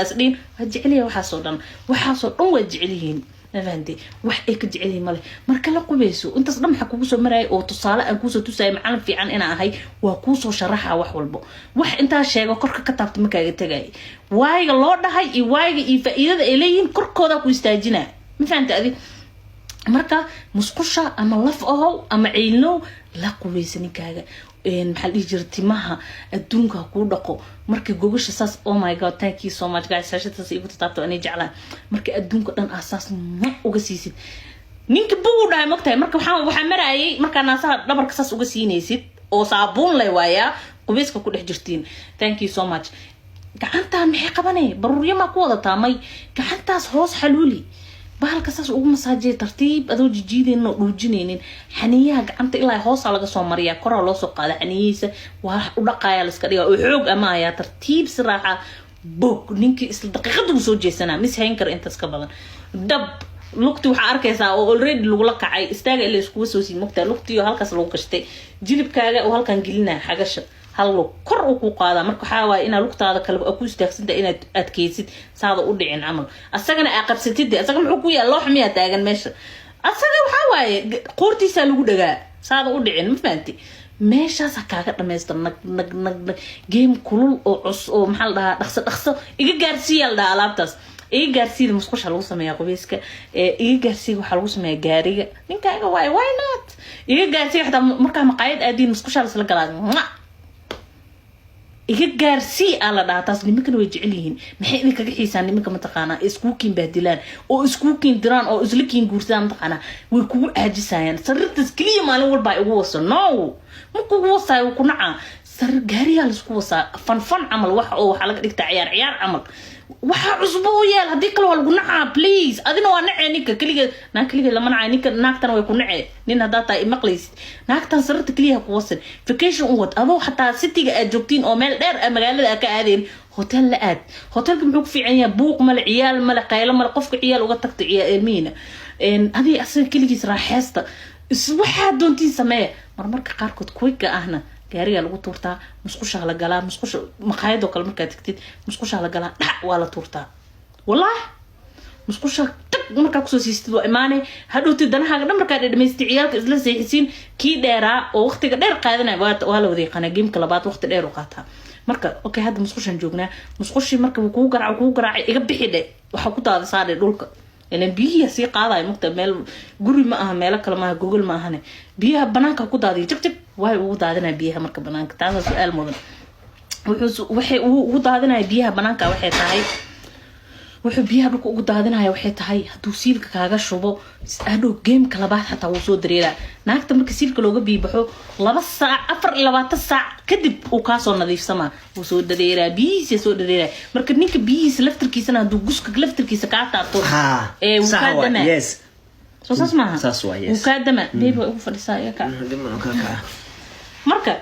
أصلين هجعليه وحصودن وجعليهن نفهمتي واحد كجعليه ماله marka la qubayso intaas dhamxa kugu soo maray oo tusaale aan ku soo tusay macaan fiican ina ahay waa ku soo sharaxa wax walbo wax inta sheego korka ka taabto ma kaaga tagay waayga loo dhahay iyo waayga iyo faa'iidada ay leeyihiin korkooda ku istaajina ma fahamtay adi marka musqusha ama laf aho ama ciilno la qubaysan kaaga maxal jirtimaha adduunka ku dhaqo markii gogasha saas oh my god thank you so much guys saashadaas igu taabto anay jeclaan markii adduunka dhan asaas ma uga siisid ninka buu dhahay magtay marka waxa maraayay marka naasaha dhabarka saas uga siinaysid oo saabuun leh waaya qubayska ku dhex jirtiin thank you so much gacanta maxay qabanay baruuriyo ma ku wada taamay gacantaas hoos xaluuli bahalka saas ugu masaajay tartiib adoo jijiideen oo dhuujineenin xaniyaha gacanta ilaa hoos laga soo mariya kor loo soo qaada xaniyiisa waa u dhaqaaya la iska dhiga oo xoog ama ayaa tartiib siraaxa bog ninki isla daqiiqad uu soo jeesanaa mis hayn kar intaas ka badan dab lugti waxa arkaysaa oo already lagu la kacay istaaga ilaa isku soo siin mugta lugtiyo halkaas lagu gashtay jilibkaaga oo halkan gelinaa xagasha hallo kor uu ku qaada marka waxa waa ina lugtaada kale ku istaagsantaa inaad adkeysid saada u dhicin amal asagana ay qabsatid asaga muxuu ku yaalo xamiya taagan meesha asaga waxa waaye qoortiisa lagu dhagaa saada u dhicin ma fahanti meeshaas kaaga dhameystir nag game kulul oo cus oo maxal dhaqso iga gaarsiiyay alaabtaas iga gaarsiida musqusha lagu sameeyaa qubeyska iga gaarsiiga waxa lagu sameeyaa gaariga ninkaaga why not iga gaarsiiga xataa marka maqaayad aadin musqusha la galaa iga gaarsi ala dhaataas nimanka way jecel yihiin maxay idin kaga xiisaan nimanka ma taqaana isku kiin baadilaan oo isku kiin diraan oo isla kiin guursadaan ma taqaana way kugu aajisayaan sarirtas kaliya maalin walba ay ugu waso no ma kugu wasay ku naca sar gaariga la isku wasa fan amal wax oo waxa laga dhigtaa ciyaar amal waxa cusbo yeel hadii kale waa lagu naca please adina waa nacay ninka kaliya lama nacay ninka naagtan way ku nacay nin hada taa imaqlaysid naagtan sarirta kaliya ku wasan vacation wad adoo xataa city-ga aad joogtiin oo meel dheer magaalada ka aadeen hotel la aad hotelka muxuu ku fiican yahay buuq mal ciyaal mal qaylo mal qofka ciyaal uga tagto ciyaal adii asan kaligiis raaxeesta waxa doontiin sameey marmarka qaarkood kuwiga ahna gaariga lagu tuurtaa musqusha la galaa musqusha maqaayado kale marka tagtid musqusha la galaa dhac waa la tuurtaa wallahi musqusha tag marka ku soo siistid waa imaanay hadhowti danahaaga dhan marka dhameystay ciyaalka isla seexisiin kii dheeraa oo waqtiga dheer qaadanay waa la wada yaqaan geemka labaad waqti dheer u qaataa marka okay hadda musqushan joognaa musqushi marka uu ku garaacay iga bixide waxa ku taada saade dhulka ilan biyaha si qaaday mugta meel guri ma aha meel kale ma Google ma ahane biyaha banaanka ku daadiyo jig way ugu daadinaa biyaha marka banaanka taas su'aal mudan waxay ugu daadinaa biyaha banaanka waxay tahay wuxuu biyaha dhulka ugu daadinaya waxay tahay haduu siilka kaaga shubo adoo geemka labaad xataa uu soo dareeraa naagta marka siilka looga biibaxo 2 saac 24 saac kadib uu ka soo nadiifsama uu soo dareeraa biyihiisa soo dareeraa marka ninka biyihiisa laftirkiisana haduu guska laftirkiisa ka taabto uu ka dama yes soo saas ma uu ka dama beebo ugu fadhisaa ka marka